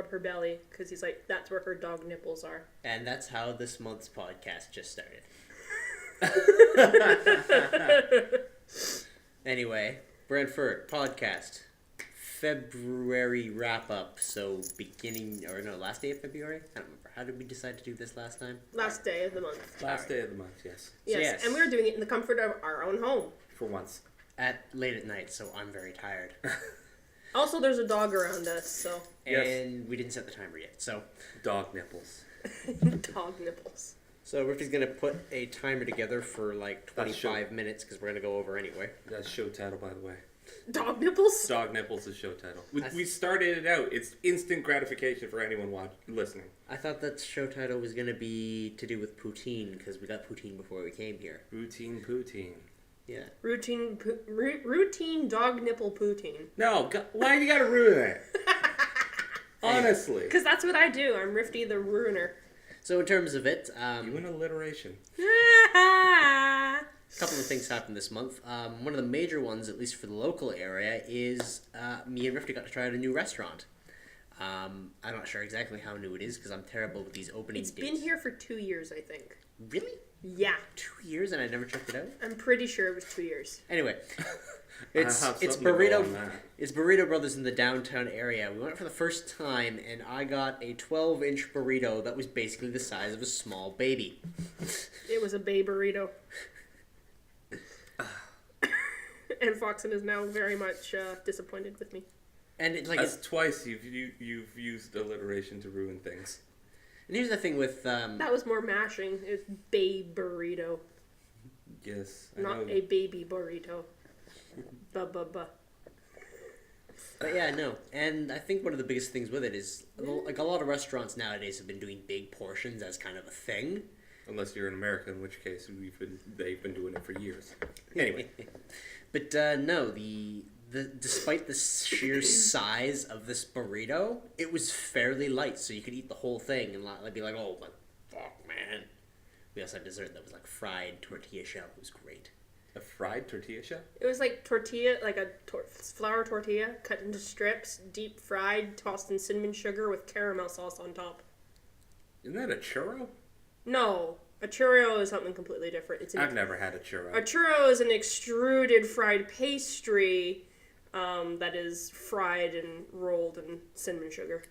rub her belly because he's like, that's where her dog nipples are. And that's how this month's podcast just started. Anyway, Brantfurred podcast. February wrap-up, so last day of February? I don't remember. How did we decide to do this last time? Last day of the month. Last day of the month, yes. Yes, and we're doing it in the comfort of our own home. For once. Late at night, so I'm very tired. Also, there's a dog around us, so... And we didn't set the timer yet, so... Dog nipples. Dog nipples. So Riffti's going to put a timer together for like 25 minutes, because we're going to go over anyway. That's show title, by the way. Dog nipples? Dog nipples is show title. We started it out. It's instant gratification for anyone listening. I thought that show title was going to be to do with poutine, because we got poutine before we came here. Routine poutine. Yeah. Routine dog nipple poutine. No, why you gotta ruin it? Honestly. Because that's what I do. I'm Riffti the ruiner. So in terms of it... you in alliteration. A couple of things happened this month. One of the major ones, at least for the local area, is me and Riffti got to try out a new restaurant. I'm not sure exactly how new it is because I'm terrible with these opening dates. It's been here for 2 years, I think. Really? Yeah. 2 years and I never checked it out? I'm pretty sure it was 2 years. Anyway, it's Burrito Brothers in the downtown area. We went for the first time and I got a 12-inch burrito that was basically the size of a small baby. It was a baby burrito. And Foxin is now very much disappointed with me. And that's twice you've used alliteration to ruin things. And here's the thing with... That was more mashing. It was baby burrito. Yes, Not a baby burrito. Ba-ba-ba. But yeah, no. And I think one of the biggest things with it is, like, a lot of restaurants nowadays have been doing big portions as kind of a thing. Unless you're an American, in which case they've been doing it for years. Anyway. But no, despite the sheer size of this burrito, it was fairly light, so you could eat the whole thing and be like, oh, but fuck, man. We also had dessert that was like fried tortilla shell. It was great. A fried tortilla shell? It was like tortilla, like a flour tortilla, cut into strips, deep fried, tossed in cinnamon sugar with caramel sauce on top. Isn't that a churro? No. A churro is something completely different. I've never had a churro. A churro is an extruded fried pastry that is fried and rolled in cinnamon sugar.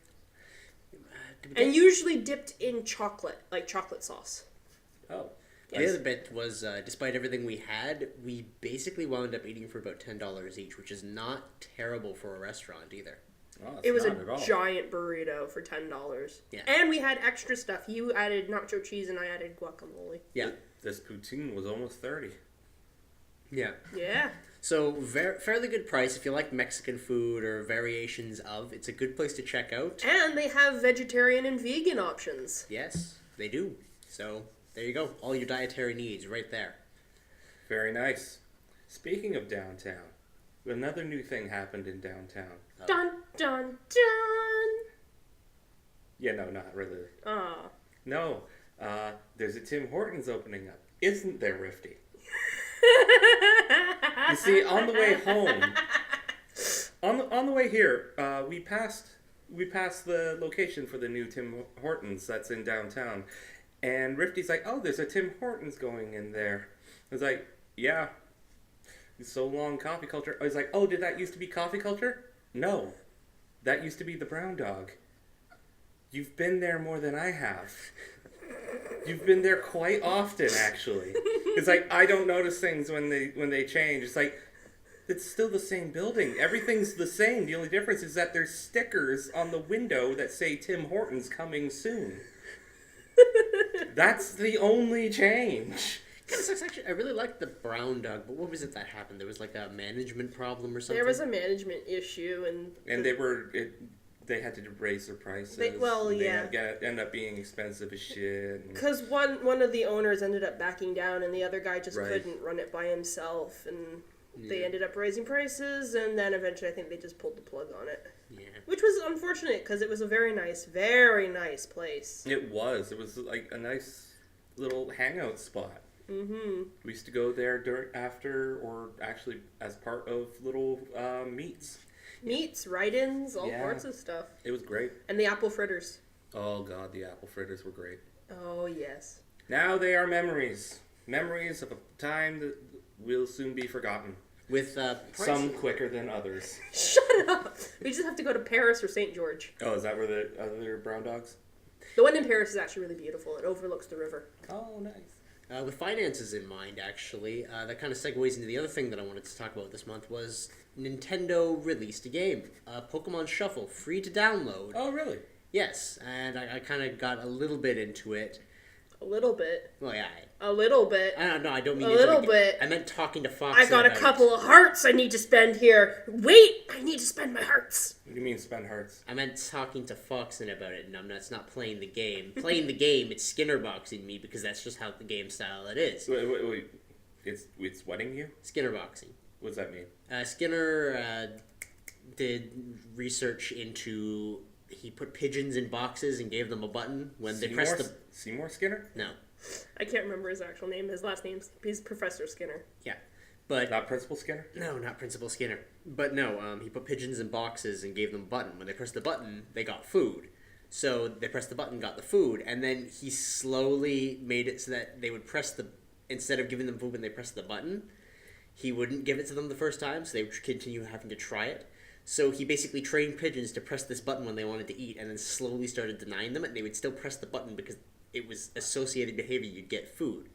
And usually dipped in chocolate, like chocolate sauce. Oh. Yes. The other bit was, despite everything we had, we basically wound up eating for about $10 each, which is not terrible for a restaurant either. Oh, it was a giant burrito for $10. Yeah. And we had extra stuff. You added nacho cheese and I added guacamole. Yeah. This poutine was almost $30. Yeah. Yeah. So, fairly good price if you like Mexican food or variations of. It's a good place to check out. And they have vegetarian and vegan options. Yes, they do. So, there you go. All your dietary needs right there. Very nice. Speaking of downtown, another new thing happened in downtown. Dun, dun, dun! Yeah, no, not really. Ah. No, there's a Tim Hortons opening up. Isn't there, Riffti? You see, on the way home, on the way here, we passed the location for the new Tim Hortons that's in downtown, and Riffti's like, "Oh, there's a Tim Hortons going in there." I was like, "Yeah." So long, coffee culture. I was like, "Oh, did that used to be coffee culture?" No, that used to be the Brown Dog. You've been there more than I have. You've been there quite often, actually. It's like, I don't notice things when they change. It's like, it's still the same building. Everything's the same. The only difference is that there's stickers on the window that say Tim Hortons coming soon. That's the only change. Actually, I really liked the Brown Dog, but what was it that happened? There was like a management problem or something? There was a management issue, and they had to raise their prices. They end up being expensive as shit. Because one of the owners ended up backing down, and the other guy just couldn't run it by himself, and they ended up raising prices, and then eventually I think they just pulled the plug on it. Yeah. Which was unfortunate, because it was a very nice place. It was. It was like a nice little hangout spot. Mm-hmm. We used to go there after, or actually as part of little meets. Meats, write-ins, all Yeah. sorts of stuff. It was great. And the apple fritters. Oh god, the apple fritters were great. Oh, yes. Now they are memories. Memories of a time that will soon be forgotten. With Some quicker than others. Shut up! We just have to go to Paris or St. George. Oh, is that where the other brown dogs? The one in Paris is actually really beautiful. It overlooks the river. Oh, nice. With finances in mind, actually, that kind of segues into the other thing that I wanted to talk about this month was Nintendo released a game, Pokemon Shuffle, free to download. Oh, really? Yes, and I kind of got a little bit into it. A little bit. Well, yeah. A little bit. I don't know. I don't mean A little bit. I meant talking to Foxin. I got a couple of hearts I need to spend here. Wait! I need to spend my hearts. What do you mean spend hearts? I meant talking to Foxin about it, and that's not playing the game. Playing the game, it's Skinner boxing me because that's just how the game style it is. Wait. It's wedding you? Skinner boxing. What does that mean? Skinner did research into. He put pigeons in boxes and gave them a button when they pressed the. Seymour Skinner? No. I can't remember his actual name. His last name's he's Professor Skinner. Yeah, but Not Principal Skinner? no, not Principal Skinner. But no, he put pigeons in boxes and gave them a button. When they pressed the button, they got food. So they pressed the button, got the food, and then he slowly made it so that they would press the instead of giving them food when they pressed the button, he wouldn't give it to them the first time, so they would continue having to try it. So he basically trained pigeons to press this button when they wanted to eat, and then slowly started denying them, and they would still press the button because it was associated behavior. You'd get food.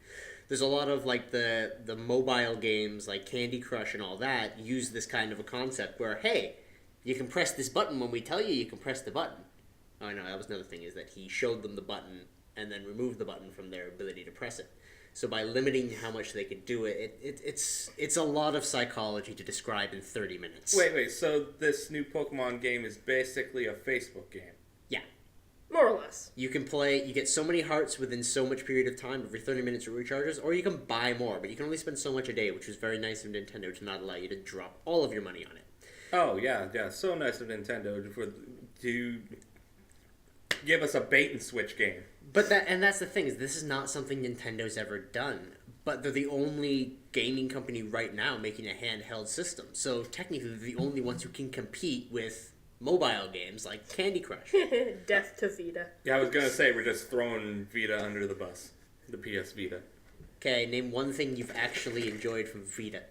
There's a lot of like the mobile games like Candy Crush and all that use this kind of a concept where, hey, you can press this button when we tell you you can press the button. Oh no, that was another thing, is that he showed them the button and then removed the button from their ability to press it. So by limiting how much they could do it, it's a lot of psychology to describe in 30 minutes. Wait, so this new Pokemon game is basically a Facebook game? Yeah. More or less. You can play, you get so many hearts within so much period of time, every 30 minutes it recharges, or you can buy more, but you can only spend so much a day, which was very nice of Nintendo to not allow you to drop all of your money on it. Oh, yeah, so nice of Nintendo to give us a bait-and-switch game. But that's the thing, is this is not something Nintendo's ever done. But they're the only gaming company right now making a handheld system. So technically they're the only ones who can compete with mobile games like Candy Crush. Death to Vita. Yeah, I was going to say, we're just throwing Vita under the bus. The PS Vita. Okay, name one thing you've actually enjoyed from Vita.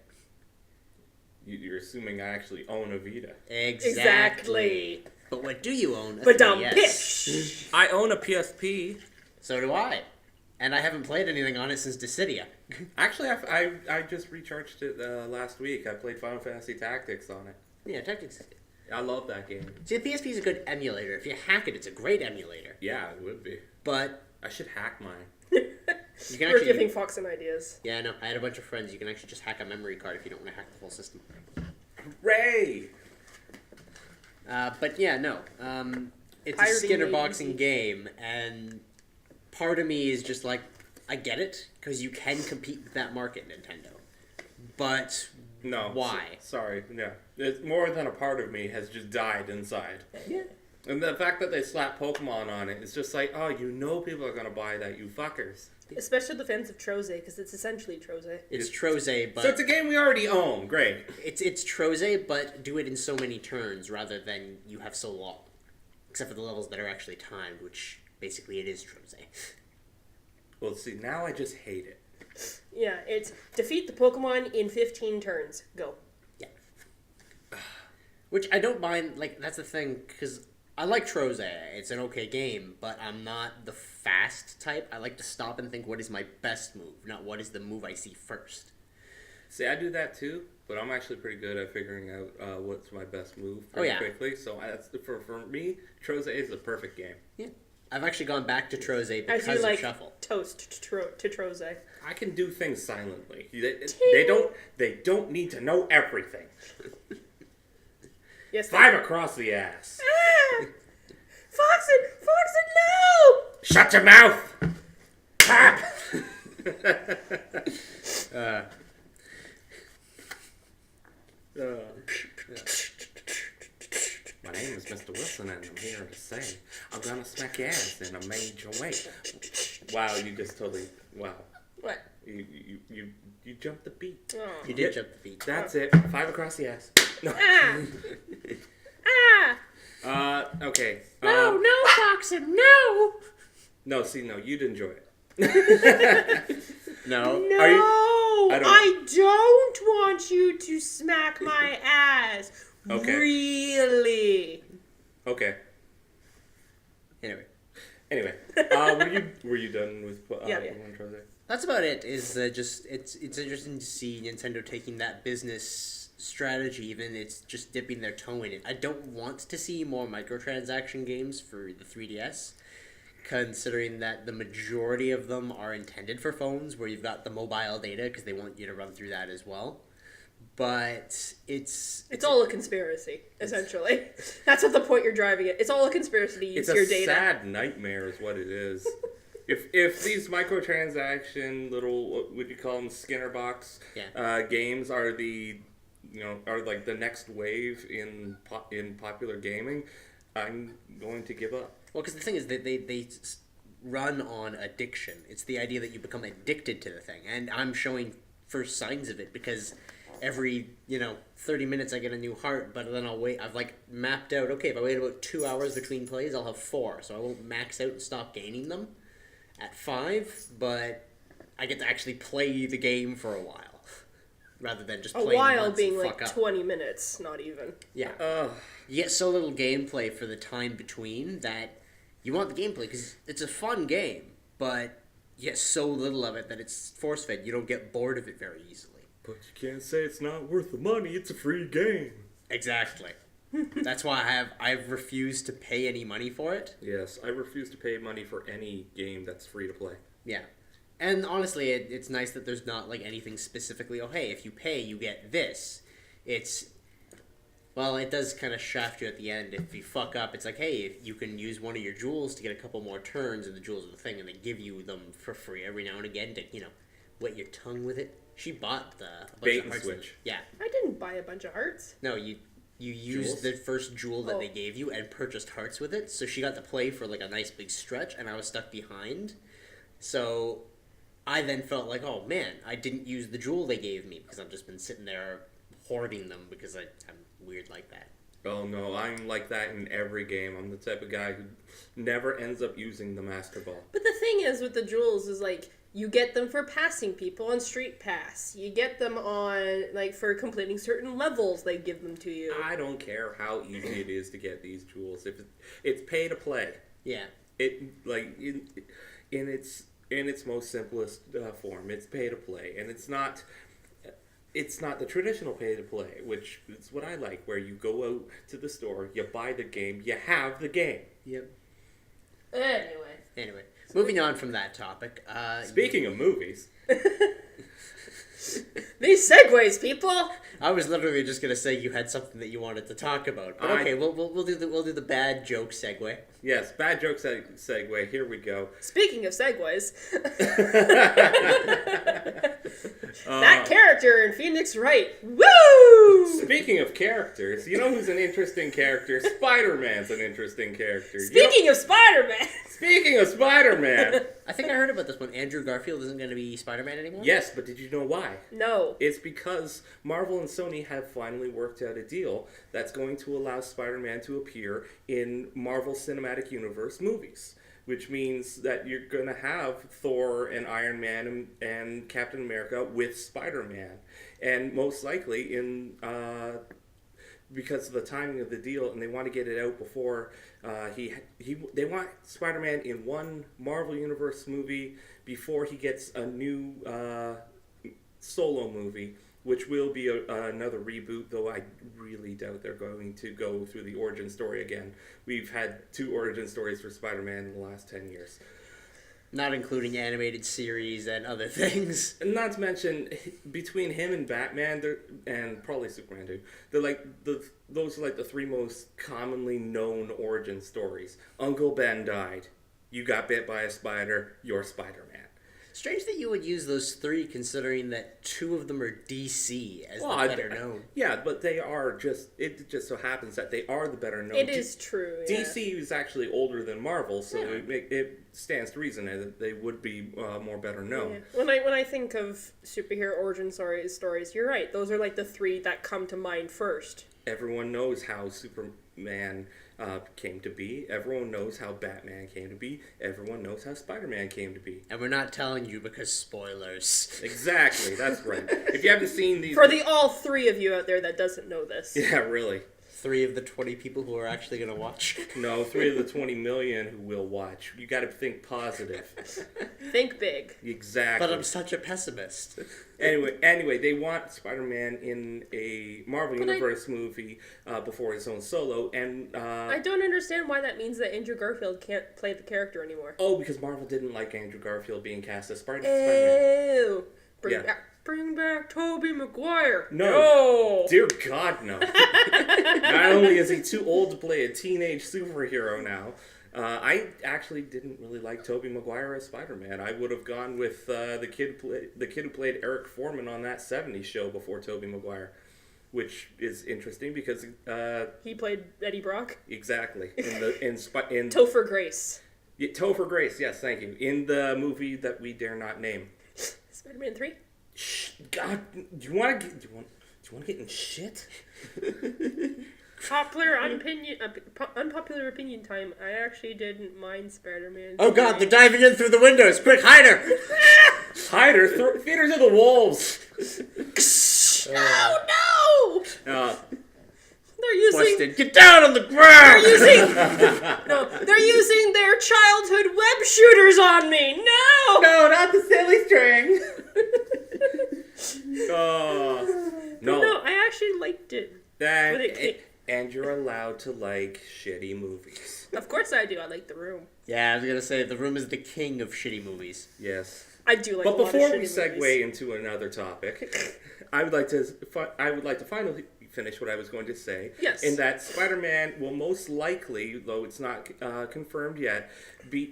You're assuming I actually own a Vita. Exactly. But what do you own? But dumb 3DS. pitch. I own a PSP. So do I. And I haven't played anything on it since Dissidia. Actually, I just recharged it last week. I played Final Fantasy Tactics on it. Yeah, Tactics. I love that game. See, the PSP is a good emulator. If you hack it, it's a great emulator. Yeah, it would be. But I should hack mine. you can We're actually... giving Foxin ideas. Yeah, no, I had a bunch of friends. You can actually just hack a memory card if you don't want to hack the whole system. Hooray! But yeah, no. It's a Pirating Skinner made boxing easy. game, and part of me is just like, I get it, because you can compete with that market, Nintendo. But No. why? Sorry, yeah. It's more than a part of me has just died inside. Yeah. And the fact that they slap Pokemon on it, it's just like, oh, you know people are going to buy that, you fuckers. Especially the fans of Troze, because it's essentially Troze. It's Troze, but... So it's a game we already own. Great. It's Troze, but do it in so many turns rather than you have so long. Except for the levels that are actually timed, which basically it is Troze. Well, see, now I just hate it. Yeah, it's defeat the Pokemon in 15 turns. Go. Yeah. Which I don't mind, like, that's the thing, because I like Troze. It's an okay game, but I'm not the fast type. I like to stop and think, what is my best move, not what is the move I see first. See, I do that too, but I'm actually pretty good at figuring out what's my best move yeah. quickly. So that's for me, Troze is the perfect game. Yeah. I've actually gone back to Troze As because you of like Shuffle. toast to Troze. I can do things silently. They don't need to know everything. Yes. 5 across the ass. Ah! Foxin, no! Shut your mouth. Tap. My name is Mr. Wilson, and I'm here to say I'm gonna smack your ass in a major way. Wow, you just totally What? You jumped the beat. Oh. You did jump the beat. That's it. 5 across the ass. No. Ah! Ah! Okay. No, Foxin, no! No, see, no, you'd enjoy it. No. No! I I don't want you to smack my ass. Okay. Really? Okay. Anyway, were you done with Yeah. Pokemon Trailer? that's about it. Is just it's interesting to see Nintendo taking that business strategy, even it's just dipping their toe in it. I don't want to see more microtransaction games for the 3DS, considering that the majority of them are intended for phones, where you've got the mobile data because they want you to run through that as well. But it's all a conspiracy, essentially. That's what the point you're driving at. It's all a conspiracy to use your data. It's a sad nightmare is what it is. If these microtransaction little, what would you call them, Skinner box games are are like the next wave in popular gaming, I'm going to give up. Well, because the thing is that they run on addiction. It's the idea that you become addicted to the thing, and I'm showing first signs of it because every 30 minutes I get a new heart, but then I'll wait. I've mapped out, okay, if I wait about 2 hours between plays, I'll have 4, so I won't max out and stop gaining them at 5, but I get to actually play the game for a while rather than just playing while once being and fuck up. 20 minutes, not even. Yeah. You get so little gameplay for the time between that you want the gameplay because it's a fun game, but you get so little of it that it's force-fed. You don't get bored of it very easily. But you can't say it's not worth the money. It's a free game. Exactly. That's why I've refused to pay any money for it. Yes, I refuse to pay money for any game that's free to play. Yeah. And honestly, it's nice that there's not anything specifically, oh hey, if you pay, you get this. Well, it does kind of shaft you at the end. If you fuck up, it's hey, if you can use one of your jewels to get a couple more turns in the jewels of the thing, and they give you them for free every now and again to, wet your tongue with it. She bought the bait and switch. Yeah. I didn't buy a bunch of hearts. No, you used the first jewel that they gave you and purchased hearts with it, so she got to play for a nice big stretch, and I was stuck behind. So I then felt oh man, I didn't use the jewel they gave me because I've just been sitting there hoarding them because I'm weird like that. Oh no, I'm like that in every game. I'm the type of guy who never ends up using the Master Ball. But the thing is with the jewels is you get them for passing people on Street Pass. You get them on, for completing certain levels, they give them to you. I don't care how easy it is to get these jewels. If it's pay to play. Yeah. It, in its most simplest form, it's pay to play. And it's not the traditional pay to play, which is what I like, where you go out to the store, you buy the game, you have the game. Yep. Anyway. Moving on from that topic. Speaking of movies. These Segways, people! I was literally just gonna say you had something that you wanted to talk about, but okay, we'll do the bad joke segue. Yes, bad joke segue. Here we go. Speaking of Segways, that character in Phoenix Wright, woo! Speaking of characters, you know who's an interesting character? Spider-Man's an interesting character. Speaking of Spider-Man, I think I heard about this one. Andrew Garfield isn't going to be Spider-Man anymore? Yes, but did you know why? No. It's because Marvel and Sony have finally worked out a deal that's going to allow Spider-Man to appear in Marvel Cinematic Universe movies, which means that you're going to have Thor and Iron Man and Captain America with Spider-Man. And most likely because of the timing of the deal, and they want to get it out before they want Spider-Man in one Marvel Universe movie before he gets a new solo movie, which will be another reboot, though I really doubt they're going to go through the origin story again. We've had 2 origin stories for Spider-Man in the last 10 years. Not including animated series and other things. And not to mention, between him and Batman, and probably Superman too, they're those are the 3 most commonly known origin stories. Uncle Ben died. You got bit by a spider. You're Spider-Man. Strange that you would use those 3, considering that 2 of them are DC as the better known. Yeah, but they are it just so happens that they are the better known. It is true. Yeah. DC is actually older than Marvel, so it stands to reason that they would be more better known. Yeah. When I think of superhero origin stories, you're right. Those are the 3 that come to mind first. Everyone knows how Spider-Man came to be. Everyone knows how Batman came to be. Everyone knows how Spider-Man came to be. And we're not telling you because spoilers. Exactly, that's right. If you haven't seen these... For the all three of you out there that doesn't know this. Yeah, really. 3 of the 20 people who are actually going to watch. No, 3 of the 20 million who will watch. You got to think positive. Think big. Exactly. But I'm such a pessimist. Anyway, they want Spider-Man in a Marvel Universe movie before his own solo, and I don't understand why that means that Andrew Garfield can't play the character anymore. Oh, because Marvel didn't like Andrew Garfield being cast as Spider-Man. Ew. Yeah. Bring back Tobey Maguire. No. Dear God, no. Not only is he too old to play a teenage superhero now, I actually didn't really like Tobey Maguire as Spider-Man. I would have gone with the kid who played Eric Foreman on that '70s show before Tobey Maguire, which is interesting because he played Eddie Brock. Exactly in Topher Grace. Yeah, Topher Grace, yes, thank you. In the movie that we dare not name, Spider-Man 3. Shh, God, do you want to get in shit? Unpopular opinion time. I actually didn't mind Spider-Man. Oh God, they're diving in through the windows! Quick, hide her! Hide her! Feed her to the wolves! Oh no! They're using. Busted. Get down on the ground! They're using their childhood web shooters on me. No! No, not the silly string. No, I actually liked it. And you're allowed to like shitty movies. Of course I do. I like The Room. Yeah, I was gonna say The Room is the king of shitty movies. Yes. I do like. But a lot before of we shitty segue movies. into another topic, I would like to finally finish what I was going to say. Yes. In that Spider-Man will most likely, though it's not confirmed yet,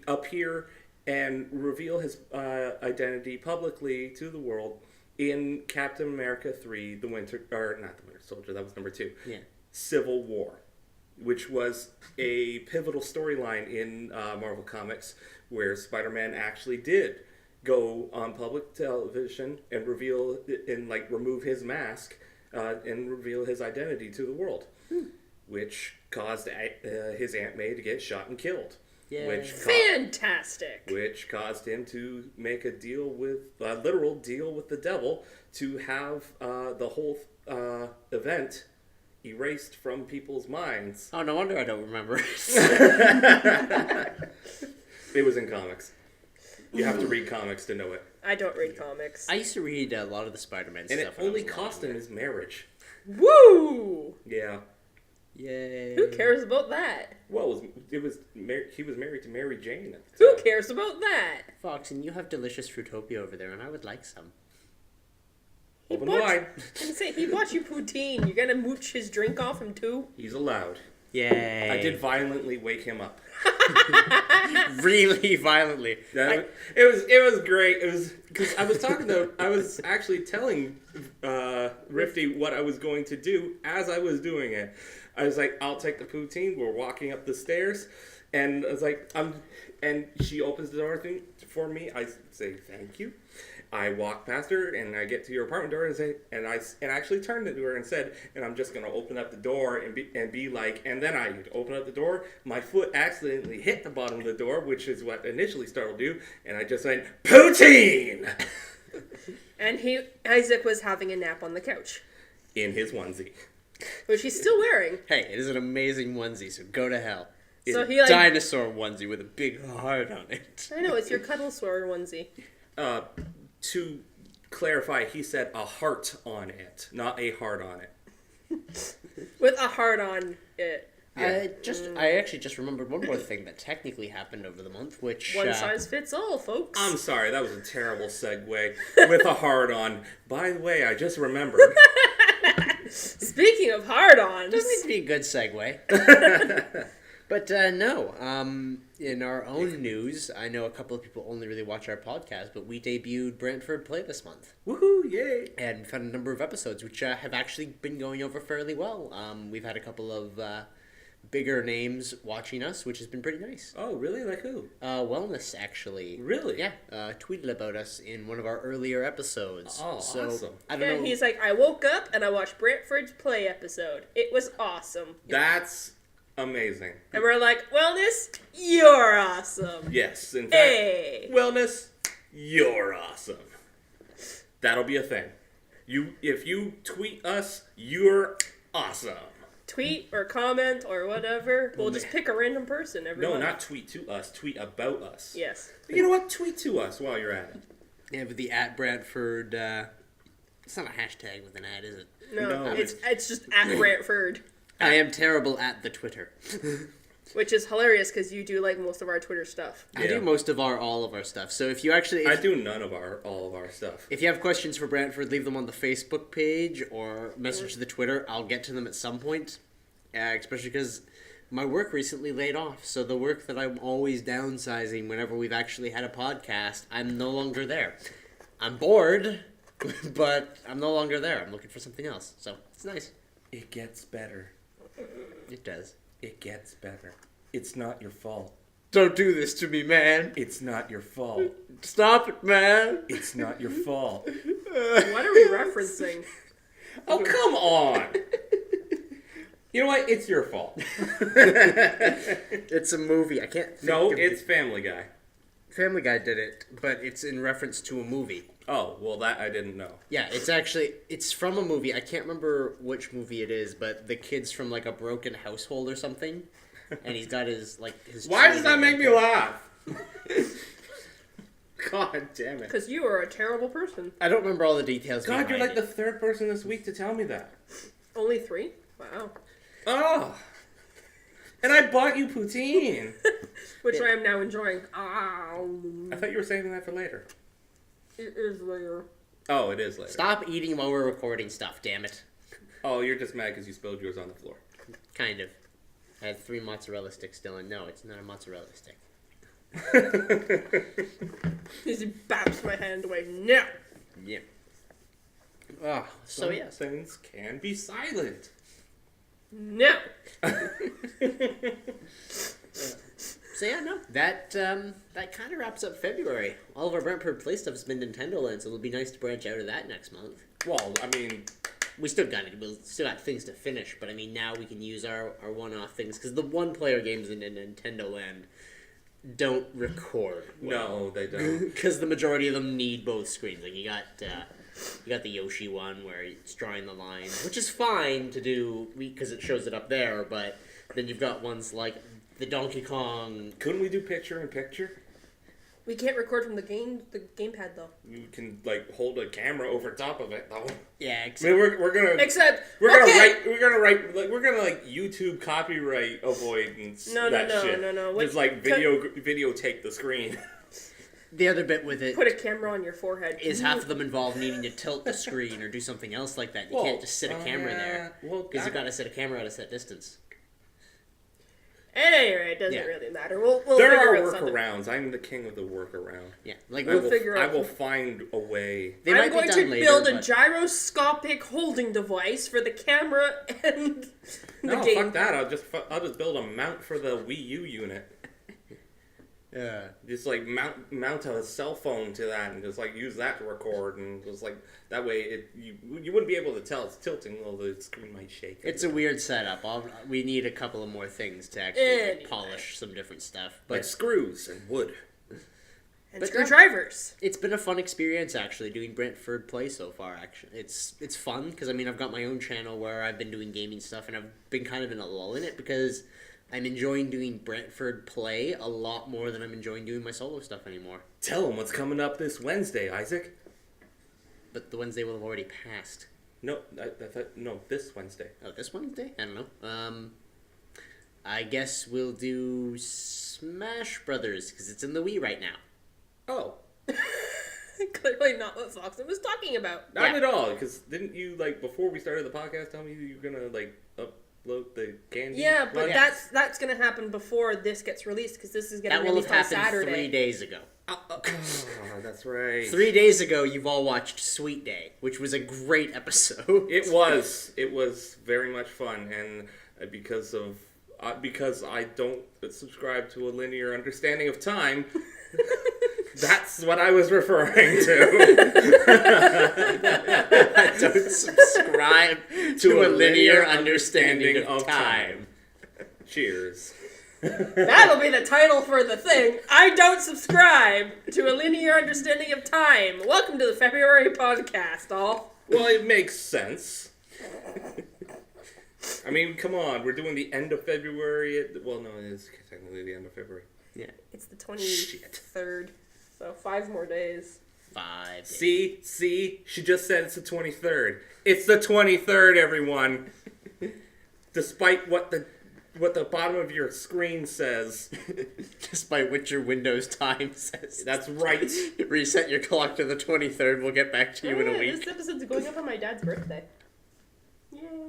appear and reveal his identity publicly to the world in Captain America 3, not the Winter Soldier, that was number 2. Yeah. Civil War, which was a pivotal storyline in Marvel Comics where Spider-Man actually did go on public television and remove his mask and reveal his identity to the world, which caused his Aunt May to get shot and killed. Yeah. Fantastic. Which caused him to make a literal deal with the devil to have the whole event erased from people's minds. Oh, no wonder I don't remember. It was in comics. You have to read comics to know it. I don't read comics. I used to read a lot of the Spider-Man And stuff. it only cost him his marriage. Woo! Yeah. Yay. Who cares about that? Well, he was married to Mary Jane at the Who time. cares about that? Foxin, you have delicious Fruitopia over there, and I would like some. Open wide. He bought you poutine. You're gonna mooch his drink off him too? He's allowed. Yay. I did violently wake him up. Really violently. It was great. It was because I was actually telling Riffti what I was going to do as I was doing it. I was like, I'll take the poutine. We're walking up the stairs, and I was like, and she opens the door for me. I say thank you. I walk past her and I get to your apartment door and I actually turned to her and said, and I'm just gonna open up the door and be like, and then I open up the door. My foot accidentally hit the bottom of the door, which is what initially startled you, and I just went poutine. And Isaac was having a nap on the couch, In his onesie. which he's still wearing. Hey, it is an amazing onesie, so go to hell. So It's he a dinosaur onesie with a big heart on it. I know, it's your cuddle sore onesie. To clarify, he said a heart on it, not a heart on it. With a heart on it. Yeah. I actually just remembered one more thing that technically happened over the month, which... One size fits all, folks. I'm sorry, that was a terrible segue. With a heart on. By the way, I just remembered. Speaking of hard-ons. Doesn't need to be a good segue. But no, in our own news, I know a couple of people only really watch our podcast, but we debuted Brantfurred Play this month. Woohoo, yay! And we've had a number of episodes, which have actually been going over fairly well. We've had a couple of bigger names watching us, which has been pretty nice. Oh, really? Like who? Wellness, actually. Really? Yeah, tweeted about us in one of our earlier episodes. Oh, so, awesome. I don't know. He's like, I woke up and I watched Brantford's Play episode. It was awesome. That's Amazing. And we're like, wellness, you're awesome. Yes, in fact, Hey. wellness, you're awesome. That'll be a thing. If you tweet us, you're awesome. Tweet or comment or whatever. We'll just pick a random person every month. No, not tweet to us. Tweet about us. Yes. You know what? Tweet to us while you're at it. Yeah, but the @Brantfurred, it's not a hashtag with an ad, is it? No. It's just @Brantfurred. I am terrible at the Twitter. Which is hilarious because you do like most of our Twitter stuff. I do most of all of our stuff. So if you actually... I do none of all of our stuff. If you have questions for Brantfurred, leave them on the Facebook page or message the Twitter. I'll get to them at some point. Especially because my work recently laid off. So the work that I'm always downsizing whenever we've actually had a podcast, I'm no longer there. I'm bored, but I'm no longer there. I'm looking for something else. So it's nice. It gets better. It does. It gets better. It's not your fault. Don't do this to me, man. It's not your fault. Stop it, man. It's not your fault. What are we referencing? Oh, come on. You know what? It's your fault. It's a movie. I can't think No, of it's Family Guy. Family Guy did it, but it's in reference to a movie. Oh, well, that I didn't know. Yeah, it's from a movie. I can't remember which movie it is, but the kid's from like a broken household or something, and he's got his Why does that make me laugh? God damn it! Because you are a terrible person. I don't remember all the details. God, you're like the it. third person this week to tell me that. Only 3? Wow. Oh. And I bought you poutine. Which I am now enjoying. I thought you were saving that for later. It is later. Oh, it is later. Stop eating while we're recording stuff. Damn it! Oh, you're just mad because you spilled yours on the floor. Kind of. I had 3 mozzarella sticks still, and no, it's not a mozzarella stick. He baps my hand away. No. Yeah. Oh, so yes. Things can be silent. No. So yeah, no, that kind of wraps up February. All of our Brantfurred play stuff has been Nintendo Land, so it'll be nice to branch out of that next month. Well, I mean, We'll still got things to finish, but I mean now we can use our one-off things because the one-player games in Nintendo Land don't record. Well, no, they don't. Because the majority of them need both screens. Like you got the Yoshi one where it's drawing the line, which is fine to do because it shows it up there. But then you've got ones like the Donkey Kong. Couldn't we do picture-in-picture? We can't record from the gamepad though. You can hold a camera over top of it though. Yeah, I mean, we're gonna YouTube copyright avoidance. No. Just videotape the screen. The other bit with it Put a camera on your forehead. is half of them involve needing to tilt the screen or do something else like that. You can't just sit a camera there because you got to set a camera at a set distance. At any rate, it doesn't really matter. We'll there figure are out something. workarounds. I'm the king of the workaround. Yeah, like I will find a way. I'm going to build a gyroscopic holding device for the camera and the game. Fuck that. I'll just build a mount for the Wii U unit. Yeah. Just mount a cell phone to that and just use that to record and just that way you wouldn't be able to tell it's tilting, although the screen might shake. It's a weird setup. We need a couple of more things to actually polish some different stuff. Like screws and wood. And screwdrivers. It's been a fun experience actually doing Brantfurred play so far. Actually, it's fun because I've got my own channel where I've been doing gaming stuff and I've been kind of in a lull in it because I'm enjoying doing Brantfurred play a lot more than I'm enjoying doing my solo stuff anymore. Tell them what's coming up this Wednesday, Isaac. But the Wednesday will have already passed. No, this Wednesday. Oh, this Wednesday? I don't know. I guess we'll do Smash Brothers because it's in the Wii right now. Oh. Clearly not what Foxin was talking about. Not at all, because didn't you, before we started the podcast, tell me you were going to, upload the candy? Yeah, but that's going to happen before this gets released, because this is going to be released on Saturday. That will have happened 3 days ago. Oh, that's right. 3 days ago, you've all watched Sweet Day, which was a great episode. It was. It was very much fun, and because I don't subscribe to a linear understanding of time, that's what I was referring to. I don't subscribe to a linear understanding of time. Cheers. That'll be the title for the thing. I don't subscribe to a linear understanding of time. Welcome to the February podcast, all. Well, it makes sense. I mean, come on. We're doing the end of February. Well, no, it is technically the end of February. Yeah. It's the 23rd. So 5 more days. 5 days. See? She just said it's the 23rd. It's the 23rd, everyone. Despite what the bottom of your screen says. Despite what your Windows time says. That's right. Reset your clock to the 23rd. We'll get back to you in a week. This episode's going up on my dad's birthday.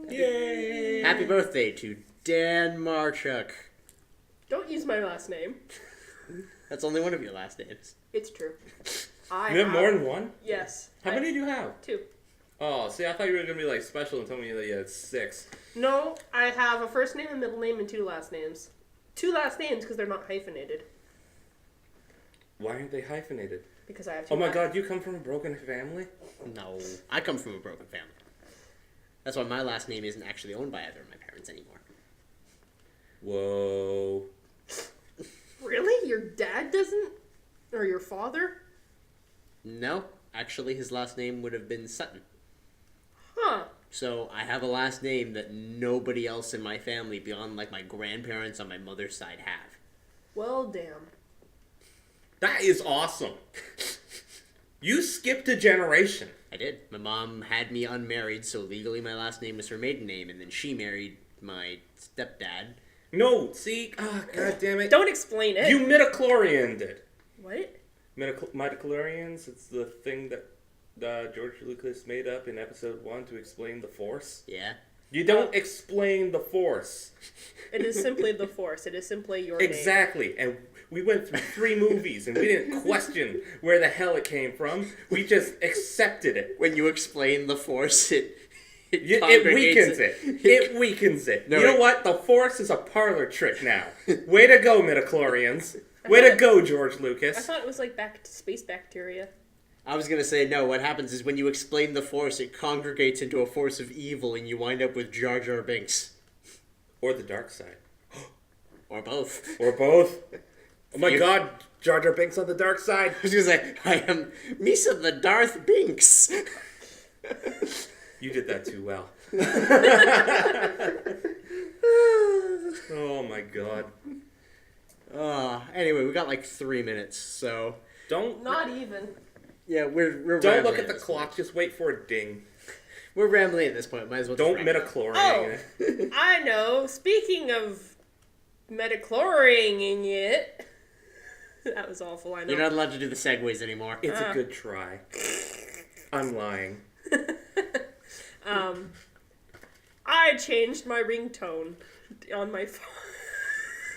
Yay! Happy birthday to Dan Marchuk. Don't use my last name. That's only one of your last names. It's true. You have more than one? Yes. How many do you have? 2. Oh, see, I thought you were going to be, like, special and tell me that you had 6. No, I have a first name, a middle name, and 2 last names. 2 last names because they're not hyphenated. Why aren't they hyphenated? Because I have 2 Oh my god, you come from a broken family? No, I come from a broken family. That's why my last name isn't actually owned by either of my parents anymore. Whoa. Really? Your dad doesn't? Or your father? No, actually his last name would have been Sutton. Huh. So I have a last name that nobody else in my family beyond like my grandparents on my mother's side have. Well, damn. That is awesome. You skipped a generation. I did. My mom had me unmarried, so legally my last name was her maiden name, and then she married my stepdad. No, see? God damn it. Don't explain it. You midichlorianed it. What? Midichlorians, it's the thing that George Lucas made up in episode 1 to explain the Force. Yeah. You don't explain the Force. It is simply the Force. It is simply your name. Exactly. And we went through 3 movies and we didn't question where the hell it came from. We just accepted it. When you explain the Force, it weakens it. It weakens it. No, you know what? The Force is a parlor trick now. Way to go, midichlorians. Way to go, George Lucas. I thought it was like space bacteria. I was going to say, no, what happens is when you explain the Force, it congregates into a force of evil, and you wind up with Jar Jar Binks. Or the dark side. Or both. Or both. Oh my god, Jar Jar Binks on the dark side. I was going to say, I am Misa the Darth Binks. You did that too well. Oh my god. Anyway, we got like 3 minutes, so... Not even. Yeah, we're Don't look rambling at the clock, point. just wait for a ding. We're rambling at this point, might as well Don't just wrap midichlorian Oh, it. I know. Speaking of midichlorianing it... That was awful, I know. You're not allowed to do the segues anymore. It's a good try. I'm lying. I changed my ringtone on my phone.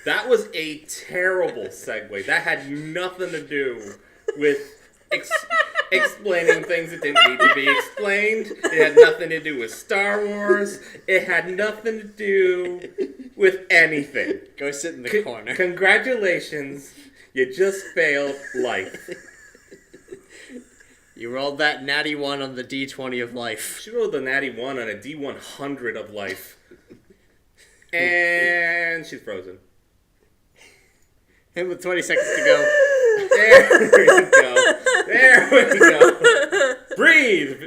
That was a terrible segue. That had nothing to do with explaining things that didn't need to be explained. It had nothing to do with Star Wars. It had nothing to do with anything. Go sit in the corner. Congratulations. You just failed life. You rolled that natty 1 on the D20 of life. She rolled the natty 1 on a D100 of life. And she's frozen. And with 20 seconds to go. There we go. There we go. Breathe.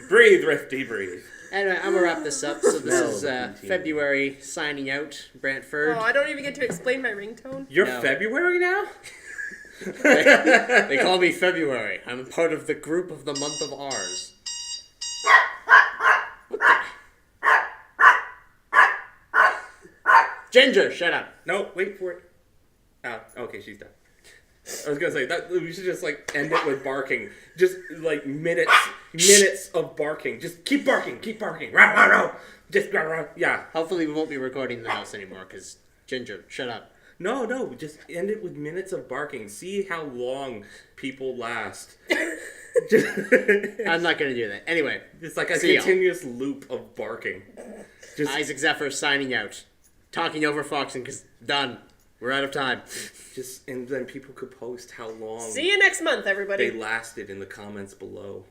Breathe, Riffti, breathe. Anyway, I'm going to wrap this up. So this is February signing out, Brantfurred. Oh, I don't even get to explain my ringtone. You're No. February now? They call me February. I'm part of the group of the month of ours. What the? Ginger, shut up. No, wait for it. Oh, okay, she's done. I was gonna say that we should just like end it with barking, just like minutes of barking. Just keep barking, Row, row, row. Just yeah. Hopefully we won't be recording in the house anymore, because Ginger, shut up. No, just end it with minutes of barking. See how long people last. I'm not going to do that. Anyway. It's like a see continuous loop of barking. Just Isaac Zephyr signing out. Talking over Foxin, because done. We're out of time. and then people could post how long See you next month, everybody. they lasted in the comments below.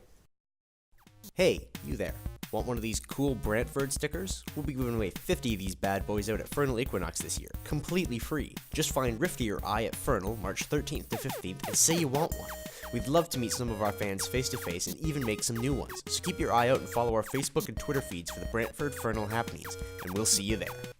Hey, you there. Want one of these cool Brantfurred stickers? We'll be giving away 50 of these bad boys out at Fernal Equinox this year, completely free. Just find Riffti or I at Fernal March 13th to 15th and say you want one. We'd love to meet some of our fans face to face and even make some new ones, so keep your eye out and follow our Facebook and Twitter feeds for the Brantfurred Fernal happenings, and we'll see you there.